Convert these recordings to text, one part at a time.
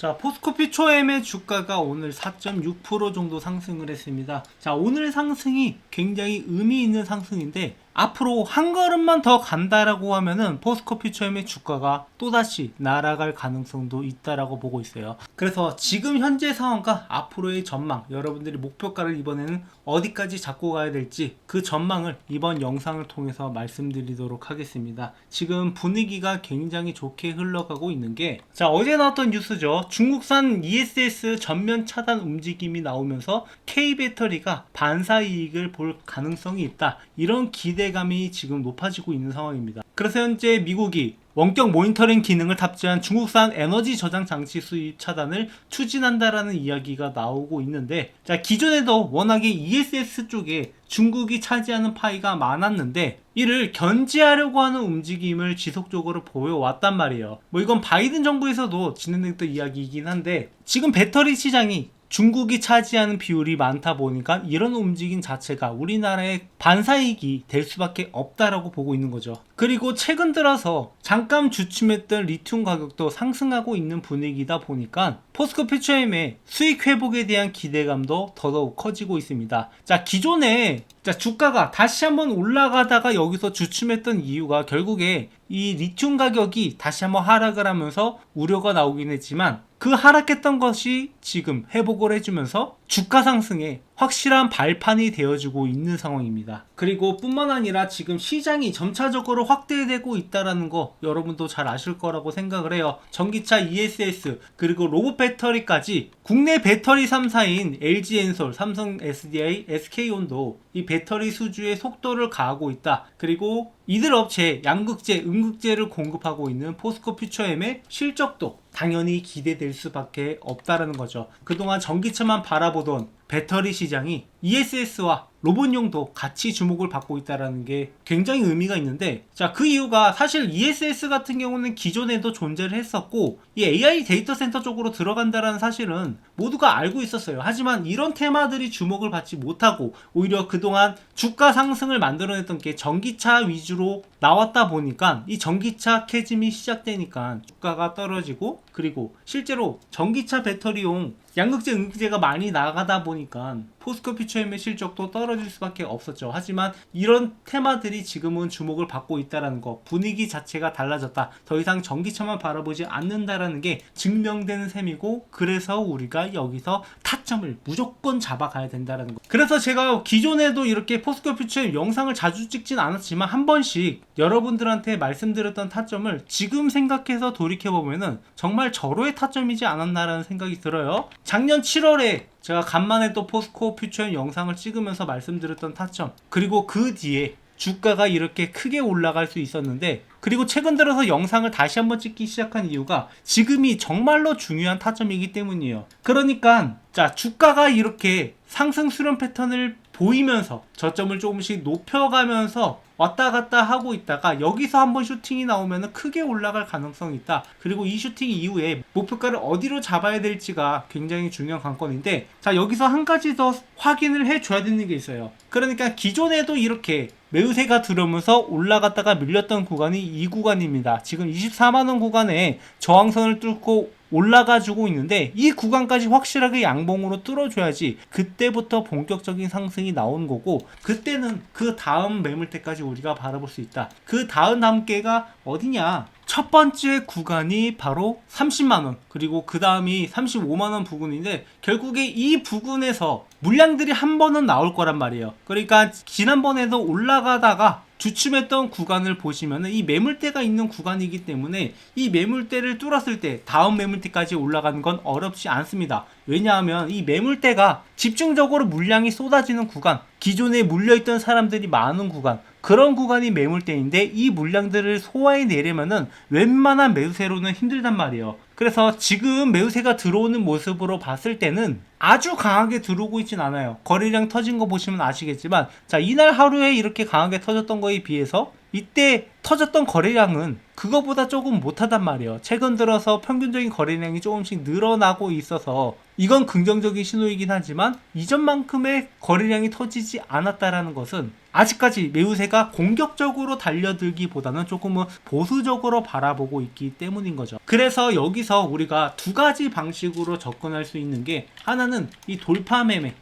자, 포스코피 초엠의 주가가 오늘 4.6% 정도 상승을 했습니다. 자, 오늘 상승이 굉장히 의미 있는 상승인데 앞으로 한 걸음만 더 간다라고 하면은 포스코피 초엠의 주가가 또다시 날아갈 가능성도 있다라고 보고 있어요. 그래서 지금 현재 상황과 앞으로의 전망, 여러분들이 목표가를 이번에는 어디까지 잡고 가야 될지 그 전망을 이번 영상을 통해서 말씀드리도록 하겠습니다. 지금 분위기가 굉장히 좋게 흘러가고 있는 게, 자, 어제 나왔던 뉴스죠. 중국산 ESS 전면 차단 움직임이 나오면서 K배터리가 반사이익을 볼 가능성이 있다, 이런 기대감이 지금 높아지고 있는 상황입니다. 그래서 현재 미국이 원격 모니터링 기능을 탑재한 중국산 에너지 저장 장치 수입 차단을 추진한다라는 이야기가 나오고 있는데, 자, 기존에도 워낙에 ESS 쪽에 중국이 차지하는 파이가 많았는데 이를 견제하려고 하는 움직임을 지속적으로 보여왔단 말이에요. 이건 바이든 정부에서도 진행됐던 이야기이긴 한데, 지금 배터리 시장이 중국이 차지하는 비율이 많다 보니까 이런 움직임 자체가 우리나라의 반사이익이 될 수밖에 없다라고 보고 있는 거죠. 그리고 최근 들어서 잠깐 주춤했던 리튬 가격도 상승하고 있는 분위기다 보니까 포스코 피처엠의 수익 회복에 대한 기대감도 더더욱 커지고 있습니다. 자, 기존에 주가가 다시 한번 올라가다가 여기서 주춤했던 이유가 결국에 이 리튬 가격이 다시 한번 하락을 하면서 우려가 나오긴 했지만, 그 하락했던 것이 지금 회복을 해주면서 주가 상승에 확실한 발판이 되어주고 있는 상황입니다. 그리고 뿐만 아니라 지금 시장이 점차적으로 확대되고 있다는 거 여러분도 잘 아실 거라고 생각을 해요. 전기차 ESS 그리고 로봇 배터리까지 국내 배터리 3사인 LG엔솔, 삼성 SDI, SK온도 이 배터리 수주의 속도를 가하고 있다. 그리고 이들 업체에 양극재, 음극재를 공급하고 있는 포스코 퓨처엠의 실적도 당연히 기대될 수밖에 없다라는 거죠. 그동안 전기차만 바라보던 배터리 시장이 ESS와 로봇용도 같이 주목을 받고 있다는 게 굉장히 의미가 있는데, 자, 그 이유가 사실 ESS 같은 경우는 기존에도 존재를 했었고 이 AI 데이터 센터 쪽으로 들어간다는 사실은 모두가 알고 있었어요. 하지만 이런 테마들이 주목을 받지 못하고 오히려 그동안 주가 상승을 만들어냈던 게 전기차 위주로 나왔다 보니까 이 전기차 캐즘이 시작되니까 주가가 떨어지고, 그리고 실제로 전기차 배터리용 양극재, 음극재가 많이 나가다 보니까 포스코 퓨처엠의 실적도 떨어질 수밖에 없었죠. 하지만 이런 테마들이 지금은 주목을 받고 있다는 거, 분위기 자체가 달라졌다, 더 이상 전기차만 바라보지 않는다라는 게 증명되는 셈이고, 그래서 우리가 여기서 타점을 무조건 잡아가야 된다는 거. 그래서 제가 기존에도 이렇게 포스코 퓨처엠 영상을 자주 찍진 않았지만 한 번씩 여러분들한테 말씀드렸던 타점을 지금 생각해서 돌이켜보면은 정말 절호의 타점이지 않았나라는 생각이 들어요. 작년 7월에 제가 간만에 또 포스코 퓨처엠 영상을 찍으면서 말씀드렸던 타점, 그리고 그 뒤에 주가가 이렇게 크게 올라갈 수 있었는데, 그리고 최근 들어서 영상을 다시 한번 찍기 시작한 이유가 지금이 정말로 중요한 타점이기 때문이에요. 그러니까 자, 주가가 이렇게 상승 수렴 패턴을 보이면서 저점을 조금씩 높여가면서 왔다 갔다 하고 있다가 여기서 한번 슈팅이 나오면 크게 올라갈 가능성이 있다. 그리고 이 슈팅 이후에 목표가를 어디로 잡아야 될지가 굉장히 중요한 관건인데, 자, 여기서 한 가지 더 확인을 해줘야 되는 게 있어요. 그러니까 기존에도 이렇게 매우세가 들어오면서 올라갔다가 밀렸던 구간이 이 구간입니다. 지금 24만원 구간에 저항선을 뚫고 올라가주고 있는데 이 구간까지 확실하게 양봉으로 뚫어줘야지 그때부터 본격적인 상승이 나오는 거고, 그때는 그 다음 매물대까지 우리가 바라볼 수 있다. 그 다음 단계가 어디냐? 첫 번째 구간이 바로 30만원, 그리고 그 다음이 35만원 부근인데, 결국에 이 부근에서 물량들이 한 번은 나올 거란 말이에요. 그러니까 지난번에도 올라가다가 주춤했던 구간을 보시면 이 매물대가 있는 구간이기 때문에 이 매물대를 뚫었을 때 다음 매물대까지 올라가는 건 어렵지 않습니다. 왜냐하면 이 매물대가 집중적으로 물량이 쏟아지는 구간, 기존에 물려있던 사람들이 많은 구간, 그런 구간이 매물대인데 이 물량들을 소화해내려면은 웬만한 매수세로는 힘들단 말이에요. 그래서 지금 매수세가 들어오는 모습으로 봤을 때는 아주 강하게 들어오고 있진 않아요. 거래량 터진 거 보시면 아시겠지만, 자, 이날 하루에 이렇게 강하게 터졌던 거에 비해서 이때 터졌던 거래량은 그거보다 조금 못하단 말이에요. 최근 들어서 평균적인 거래량이 조금씩 늘어나고 있어서 이건 긍정적인 신호이긴 하지만 이전만큼의 거래량이 터지지 않았다라는 것은 아직까지 매우새가 공격적으로 달려들기보다는 조금은 보수적으로 바라보고 있기 때문인 거죠. 그래서 여기서 우리가 두 가지 방식으로 접근할 수 있는 게, 하나는 이 돌파 매매,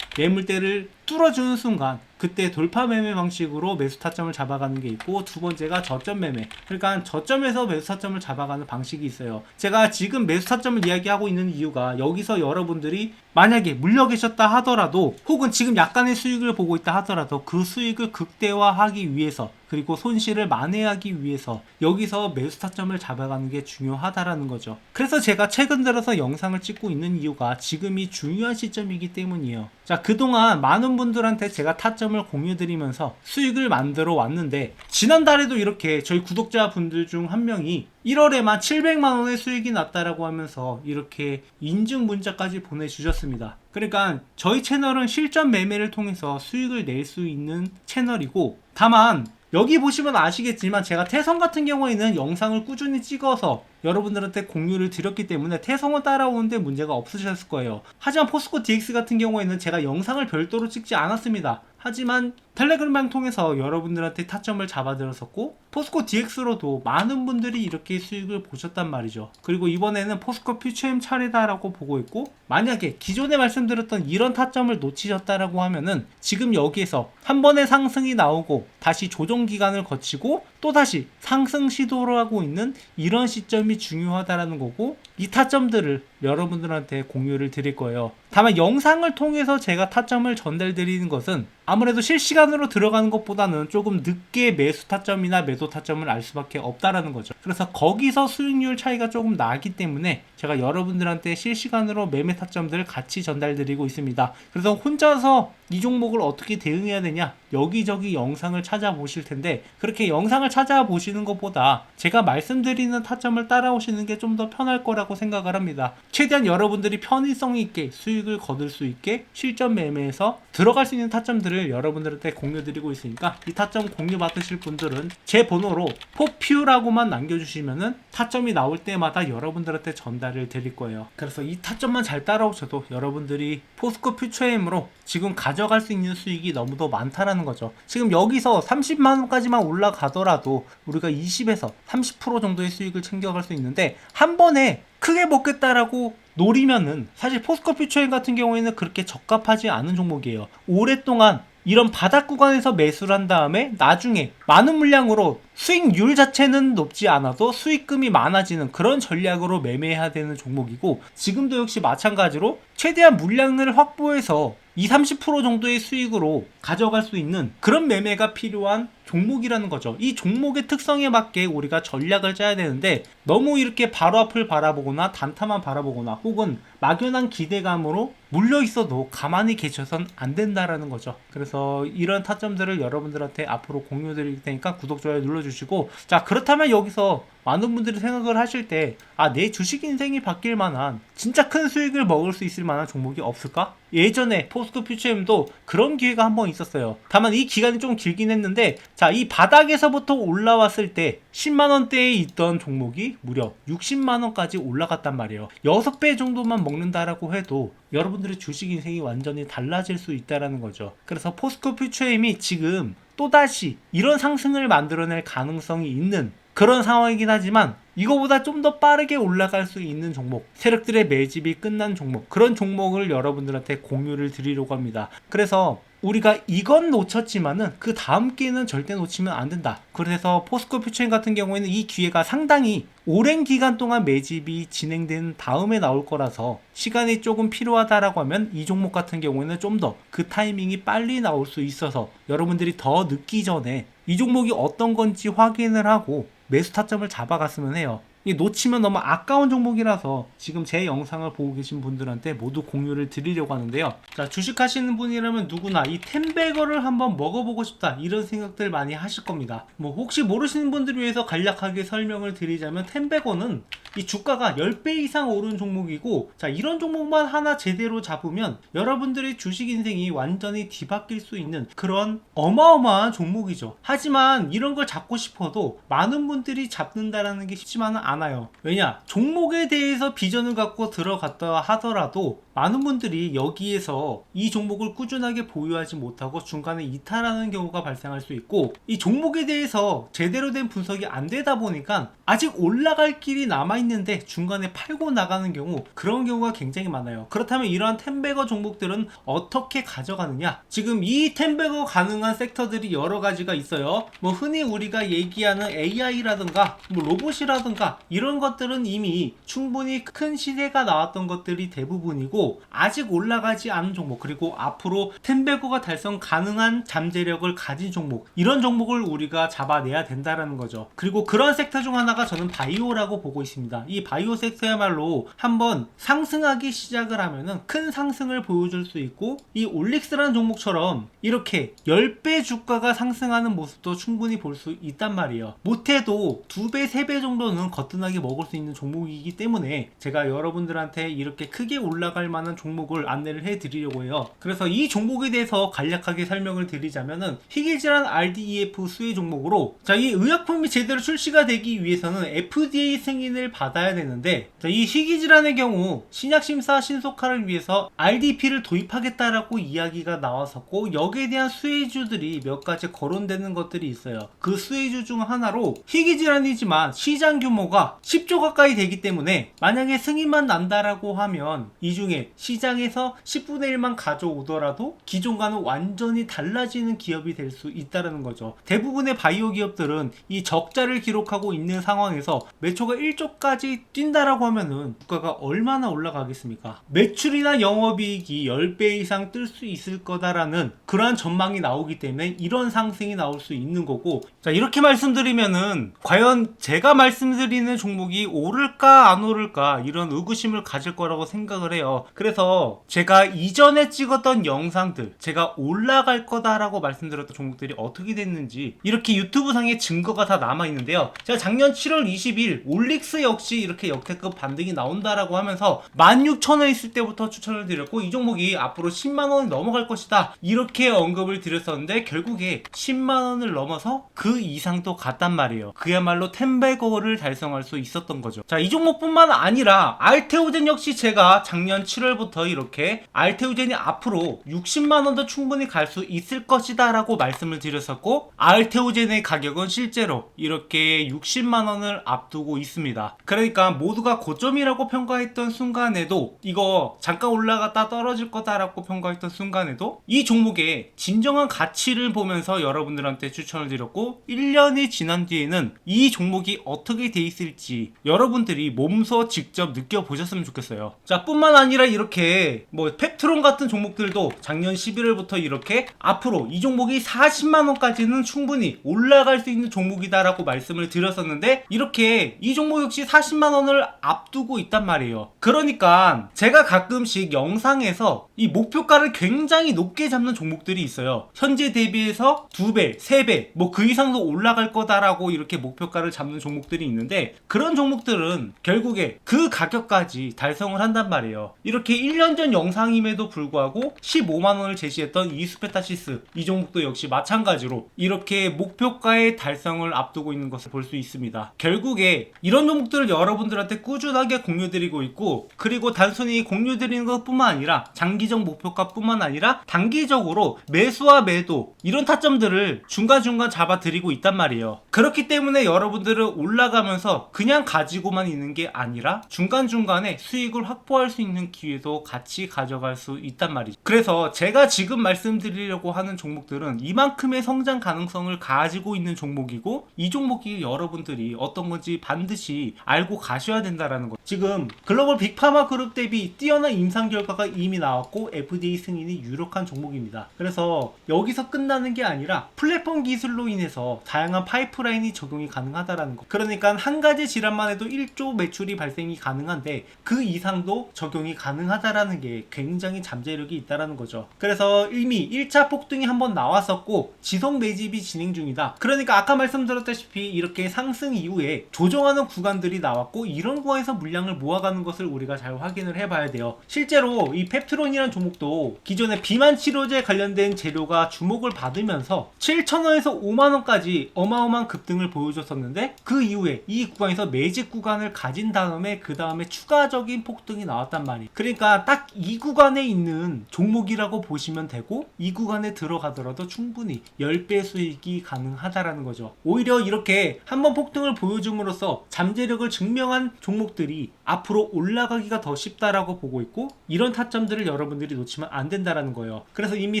매물대를 뚫어주는 순간 그때 돌파 매매 방식으로 매수 타점을 잡아가는 게 있고, 두 번째가 저점 매매, 그러니까 저점에서 매수 타점을 잡아가는 방식이 있어요. 제가 지금 매수 타점을 이야기하고 있는 이유가, 여기서 여러분들이 만약에 물려 계셨다 하더라도, 혹은 지금 약간의 수익을 보고 있다 하더라도 그 수익을 극대화하기 위해서, 그리고 손실을 만회하기 위해서 여기서 매수 타점을 잡아가는 게 중요하다라는 거죠. 그래서 제가 최근 들어서 영상을 찍고 있는 이유가 지금이 중요한 시점이기 때문이에요. 자, 그동안 많은 분들한테 제가 타점을 공유드리면서 수익을 만들어 왔는데, 지난달에도 이렇게 저희 구독자분들 중 한 명이 1월에만 700만원의 수익이 났다라고 하면서 이렇게 인증 문자까지 보내주셨습니다. 그러니까 저희 채널은 실전 매매를 통해서 수익을 낼 수 있는 채널이고, 다만 여기 보시면 아시겠지만 제가 태성 같은 경우에는 영상을 꾸준히 찍어서 여러분들한테 공유를 드렸기 때문에 태성을 따라오는데 문제가 없으셨을 거예요. 하지만 포스코 DX 같은 경우에는 제가 영상을 별도로 찍지 않았습니다. 하지만 텔레그램방 통해서 여러분들한테 타점을 잡아드렸었고, 포스코 DX로도 많은 분들이 이렇게 수익을 보셨단 말이죠. 그리고 이번에는 포스코 퓨처엠 차례다라고 보고 있고, 만약에 기존에 말씀드렸던 이런 타점을 놓치셨다라고 하면은 지금 여기에서 한 번의 상승이 나오고 다시 조정 기간을 거치고 또다시 상승 시도를 하고 있는 이런 시점이 중요하다라는 거고, 이 타점들을 여러분들한테 공유를 드릴 거예요. 다만 영상을 통해서 제가 타점을 전달드리는 것은 아무래도 실시간으로 들어가는 것보다는 조금 늦게 매수 타점이나 매도 타점을 알 수밖에 없다라는 거죠. 그래서 거기서 수익률 차이가 조금 나기 때문에 제가 여러분들한테 실시간으로 매매 타점들을 같이 전달드리고 있습니다. 그래서 혼자서 이 종목을 어떻게 대응해야 되냐, 여기저기 영상을 찾아보실 텐데, 그렇게 영상을 찾아보시는 것보다 제가 말씀드리는 타점을 따라오시는 게 좀 더 편할 거라고 생각을 합니다. 최대한 여러분들이 편의성 있게 수익을 거둘 수 있게 실전 매매에서 들어갈 수 있는 타점들을 여러분들한테 공유드리고 있으니까, 이 타점 공유 받으실 분들은 제 번호로 포퓨라고만 남겨주시면은 타점이 나올 때마다 여러분들한테 전달을 드릴 거예요. 그래서 이 타점만 잘 따라오셔도 여러분들이 포스코 퓨처엠으로 지금 가져갈 수 있는 수익이 너무도 많다라는 거죠. 지금 여기서 30만원까지만 올라가더라도 우리가 20에서 30% 정도의 수익을 챙겨갈 수 있는데, 한 번에 크게 먹겠다라고 노리면은 사실 포스코 퓨처엠 같은 경우에는 그렇게 적합하지 않은 종목이에요. 오랫동안 이런 바닥 구간에서 매수를 한 다음에 나중에 많은 물량으로 수익률 자체는 높지 않아도 수익금이 많아지는 그런 전략으로 매매해야 되는 종목이고, 지금도 역시 마찬가지로 최대한 물량을 확보해서 20-30% 정도의 수익으로 가져갈 수 있는 그런 매매가 필요한 종목이라는 거죠. 이 종목의 특성에 맞게 우리가 전략을 짜야 되는데, 너무 이렇게 바로 앞을 바라보거나 단타만 바라보거나 혹은 막연한 기대감으로 물려 있어도 가만히 계셔선 안 된다라는 거죠. 그래서 이런 타점들을 여러분들한테 앞으로 공유 드릴 테니까 구독, 좋아요 눌러주시고, 자, 그렇다면 여기서 많은 분들이 생각을 하실 때, 내 주식 인생이 바뀔 만한 진짜 큰 수익을 먹을 수 있을 만한 종목이 없을까? 예전에 포스코 퓨처엠도 그런 기회가 한번 있었어요. 다만 이 기간이 좀 길긴 했는데, 자, 이 바닥에서부터 올라왔을 때 10만원대에 있던 종목이 무려 60만원까지 올라갔단 말이에요. 6배 정도만 먹는다라고 해도 여러분들의 주식 인생이 완전히 달라질 수 있다라는 거죠. 그래서 포스코 퓨처엠이 지금 또다시 이런 상승을 만들어낼 가능성이 있는 그런 상황이긴 하지만, 이거보다 좀 더 빠르게 올라갈 수 있는 종목, 세력들의 매집이 끝난 종목, 그런 종목을 여러분들한테 공유를 드리려고 합니다. 그래서 우리가 이건 놓쳤지만은 그 다음 기회는 절대 놓치면 안 된다. 그래서 포스코 퓨처엠 같은 경우에는 이 기회가 상당히 오랜 기간 동안 매집이 진행된 다음에 나올 거라서 시간이 조금 필요하다라고 하면 이 종목 같은 경우에는 좀 더 그 타이밍이 빨리 나올 수 있어서 여러분들이 더 늦기 전에 이 종목이 어떤 건지 확인을 하고 매수 타점을 잡아갔으면 해요. 이 놓치면 너무 아까운 종목이라서 지금 제 영상을 보고 계신 분들한테 모두 공유를 드리려고 하는데요. 자, 주식하시는 분이라면 누구나 이 텐베거를 한번 먹어보고 싶다 이런 생각들 많이 하실 겁니다. 뭐 혹시 모르시는 분들을 위해서 간략하게 설명을 드리자면 텐베거는 이 주가가 10배 이상 오른 종목이고, 자, 이런 종목만 하나 제대로 잡으면 여러분들의 주식 인생이 완전히 뒤바뀔 수 있는 그런 어마어마한 종목이죠. 하지만 이런 걸 잡고 싶어도 많은 분들이 잡는다라는 게 쉽지만은 않아요. 왜냐? 종목에 대해서 비전을 갖고 들어갔다 하더라도 많은 분들이 여기에서 이 종목을 꾸준하게 보유하지 못하고 중간에 이탈하는 경우가 발생할 수 있고, 이 종목에 대해서 제대로 된 분석이 안 되다 보니까 아직 올라갈 길이 남아있는데 중간에 팔고 나가는 경우, 그런 경우가 굉장히 많아요. 그렇다면 이러한 텐베거 종목들은 어떻게 가져가느냐? 지금 이 텐베거 가능한 섹터들이 여러 가지가 있어요. 뭐 흔히 우리가 얘기하는 AI라든가 뭐 로봇이라든가 이런 것들은 이미 충분히 큰 시세가 나왔던 것들이 대부분이고, 아직 올라가지 않은 종목, 그리고 앞으로 텐베거가 달성 가능한 잠재력을 가진 종목, 이런 종목을 우리가 잡아내야 된다라는 거죠. 그리고 그런 섹터 중 하나가 저는 바이오라고 보고 있습니다. 이 바이오 섹터야말로 한번 상승하기 시작을 하면은 큰 상승을 보여줄 수 있고, 이 올릭스라는 종목처럼 이렇게 10배 주가가 상승하는 모습도 충분히 볼 수 있단 말이에요. 못해도 2배, 3배 정도는 거뜬하게 먹을 수 있는 종목이기 때문에 제가 여러분들한테 이렇게 크게 올라갈 만한 종목을 안내를 해드리려고 해요. 그래서 이 종목에 대해서 간략하게 설명을 드리자면은 희귀질환 RDEF 수혜 종목으로, 자, 이 의약품이 제대로 출시가 되기 위해서는 FDA 승인을 받아야 되는데, 자, 이 희귀질환의 경우 신약심사 신속화를 위해서 RDP를 도입하겠다라고 이야기가 나왔었고, 여기에 대한 수혜주들이 몇 가지 거론되는 것들이 있어요. 그 수혜주 중 하나로 희귀질환이지만 시장 규모가 10조 가까이 되기 때문에 만약에 승인만 난다라고 하면 이 중에 시장에서 10분의 1만 가져오더라도 기존과는 완전히 달라지는 기업이 될 수 있다는 거죠. 대부분의 바이오 기업들은 이 적자를 기록하고 있는 상황에서 매초가 1조까지 뛴다라고 하면은 주가가 얼마나 올라가겠습니까? 매출이나 영업이익이 10배 이상 뜰 수 있을 거다라는 그러한 전망이 나오기 때문에 이런 상승이 나올 수 있는 거고, 자, 이렇게 말씀드리면은 과연 제가 말씀드리는 종목이 오를까 안 오를까 이런 의구심을 가질 거라고 생각을 해요. 그래서 제가 이전에 찍었던 영상들, 제가 올라갈 거다라고 말씀드렸던 종목들이 어떻게 됐는지 이렇게 유튜브 상에 증거가 다 남아 있는데요. 제가 작년 7월 20일 올릭스 역시 이렇게 역대급 반등이 나온다라고 하면서 16,000원 있을 때부터 추천을 드렸고, 이 종목이 앞으로 10만원이 넘어갈 것이다 이렇게 언급을 드렸었는데 결국에 10만원을 넘어서 그 이상도 갔단 말이에요. 그야말로 텐베거를 달성할 수 있었던 거죠. 자, 이 종목뿐만 아니라 알테오젠 역시 제가 작년 7월부터 이렇게 알테오젠이 앞으로 60만원도 충분히 갈 수 있을 것이다 라고 말씀을 드렸었고, 알테오젠의 가격은 실제로 이렇게 60만원을 앞두고 있습니다. 그러니까 모두가 고점이라고 평가했던 순간에도, 이거 잠깐 올라갔다 떨어질 거다라고 평가했던 순간에도 이 종목의 진정한 가치를 보면서 여러분들한테 추천을 드렸고, 1년이 지난 뒤에는 이 종목이 어떻게 돼 있을지 여러분들이 몸소 직접 느껴보셨으면 좋겠어요. 자, 뿐만 아니라 이렇게 뭐 펩트론 같은 종목들도 작년 11월부터 이렇게 앞으로 이 종목이 40만원까지는 충분히 올라갈 수 있는 종목이다라고 말씀을 드렸었는데, 이렇게 이 종목 역시 40만원을 앞두고 있단 말이에요. 그러니까 제가 가끔씩 영상에서 이 목표가를 굉장히 높게 잡는 종목들이 있어요. 현재 대비해서 2배, 3배, 뭐 그 이상도 올라갈 거다라고 이렇게 목표가를 잡는 종목들이 있는데, 그런 종목들은 결국에 그 가격까지 달성을 한단 말이에요. 이렇게 1년 전 영상임에도 불구하고 15만원을 제시했던 이수페타시스, 이 종목도 역시 마찬가지로 이렇게 목표가의 달성을 앞두고 있는 것을 볼 수 있습니다. 결국에 이런 종목들을 여러분들한테 꾸준하게 공유드리고 있고, 그리고 단순히 공유드리는 것뿐만 아니라 장기적 목표가 뿐만 아니라 단기적으로 매수와 매도 이런 타점들을 중간중간 잡아드리고 있단 말이에요. 그렇기 때문에 여러분들은 올라가면서 그냥 가지고만 있는 게 아니라 중간중간에 수익을 확보할 수 있는 기회 뒤에도 같이 가져갈 수 있단 말이죠. 그래서 제가 지금 말씀드리려고 하는 종목들은 이만큼의 성장 가능성을 가지고 있는 종목이고, 이 종목이 여러분들이 어떤 건지 반드시 알고 가셔야 된다라는 거. 지금 글로벌 빅파마 그룹 대비 뛰어난 임상 결과가 이미 나왔고 FDA 승인이 유력한 종목입니다. 그래서 여기서 끝나는 게 아니라 플랫폼 기술로 인해서 다양한 파이프라인이 적용이 가능하다라는 거. 그러니까 한 가지 질환만 해도 1조 매출이 발생이 가능한데 그 이상도 적용이 가능하다라는 게 굉장히 잠재력이 있다라는 거죠. 그래서 이미 1차 폭등이 한번 나왔었고 지속 매집이 진행 중이다. 그러니까 아까 말씀드렸다시피 이렇게 상승 이후에 조정하는 구간들이 나왔고, 이런 구간에서 물량을 모아가는 것을 우리가 잘 확인을 해봐야 돼요. 실제로 이 펩트론이라는 종목도 기존의 비만 치료제 관련된 재료가 주목을 받으면서 7,000원에서 5만원까지 어마어마한 급등을 보여줬었는데, 그 이후에 이 구간에서 매집 구간을 가진 다음에 그 다음에 추가적인 폭등이 나왔단 말이에요. 그러니까 딱 이 구간에 있는 종목이라고 보시면 되고, 이 구간에 들어가더라도 충분히 10배 수익이 가능하다라는 거죠. 오히려 이렇게 한번 폭등을 보여줌으로써 잠재력을 증명한 종목들이 앞으로 올라가기가 더 쉽다라고 보고 있고, 이런 타점들을 여러분들이 놓치면 안 된다라는 거예요. 그래서 이미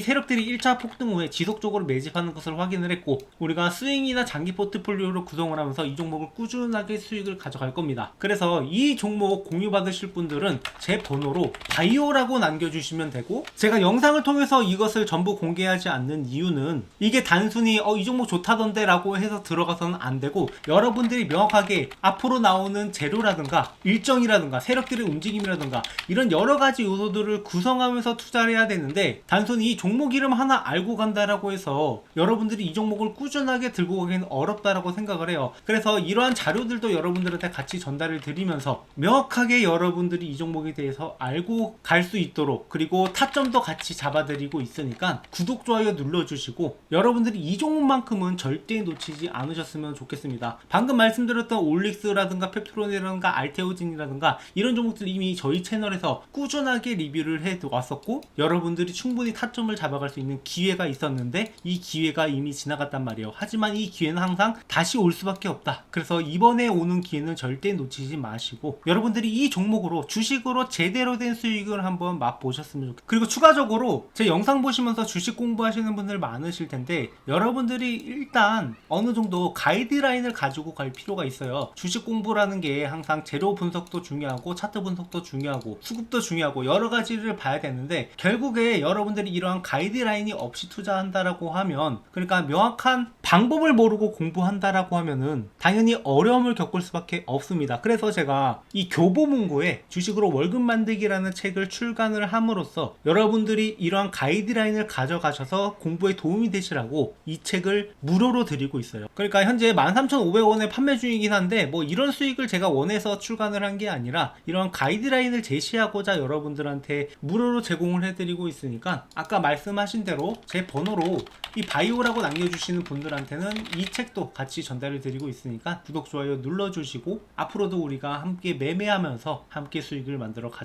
세력들이 1차 폭등 후에 지속적으로 매집하는 것을 확인을 했고, 우리가 스윙이나 장기 포트폴리오로 구성을 하면서 이 종목을 꾸준하게 수익을 가져갈 겁니다. 그래서 이 종목 공유 받으실 분들은 제 번호로 바이오라고 남겨주시면 되고, 제가 영상을 통해서 이것을 전부 공개하지 않는 이유는 이게 단순히 이 종목 좋다던데 라고 해서 들어가서는 안 되고, 여러분들이 명확하게 앞으로 나오는 재료라든가 일정이라든가 세력들의 움직임이라든가 이런 여러가지 요소들을 구성하면서 투자를 해야 되는데, 단순히 이 종목 이름 하나 알고 간다라고 해서 여러분들이 이 종목을 꾸준하게 들고 가기는 어렵다라고 생각을 해요. 그래서 이러한 자료들도 여러분들한테 같이 전달을 드리면서 명확하게 여러분들이 이 종목에 대해서 알고 갈 수 있도록, 그리고 타점도 같이 잡아드리고 있으니까 구독, 좋아요 눌러주시고, 여러분들이 이 종목만큼은 절대 놓치지 않으셨으면 좋겠습니다. 방금 말씀드렸던 올릭스라든가 펩트론이라든가 알테오진이라든가 이런 종목들 이미 저희 채널에서 꾸준하게 리뷰를 해왔었고, 여러분들이 충분히 타점을 잡아갈 수 있는 기회가 있었는데 이 기회가 이미 지나갔단 말이에요. 하지만 이 기회는 항상 다시 올 수밖에 없다. 그래서 이번에 오는 기회는 절대 놓치지 마시고, 여러분들이 이 종목으로 주식으로 제대로 된 수익을 한번 맛보셨으면 좋겠어요. 그리고 추가적으로 제 영상 보시면서 주식 공부하시는 분들 많으실 텐데, 여러분들이 일단 어느 정도 가이드라인을 가지고 갈 필요가 있어요. 주식 공부라는 게 항상 재료 분석도 중요하고 차트 분석도 중요하고 수급도 중요하고 여러 가지를 봐야 되는데, 결국에 여러분들이 이러한 가이드라인이 없이 투자한다라고 하면, 그러니까 명확한 방법을 모르고 공부한다라고 하면은 당연히 어려움을 겪을 수밖에 없습니다. 그래서 제가 이 교보문고에 주식으로 월급 만들기라는 책을 출간을 함으로써 여러분들이 이러한 가이드라인을 가져가셔서 공부에 도움이 되시라고 이 책을 무료로 드리고 있어요. 그러니까 현재 13,500원에 판매 중이긴 한데, 뭐 이런 수익을 제가 원해서 출간을 한 게 아니라 이런 가이드라인을 제시하고자 여러분들한테 무료로 제공을 해드리고 있으니까, 아까 말씀하신 대로 제 번호로 이 바이오라고 남겨주시는 분들한테는 이 책도 같이 전달을 드리고 있으니까 구독, 좋아요 눌러주시고, 앞으로도 우리가 함께 매매하면서 함께 수익을 만들어 가자고.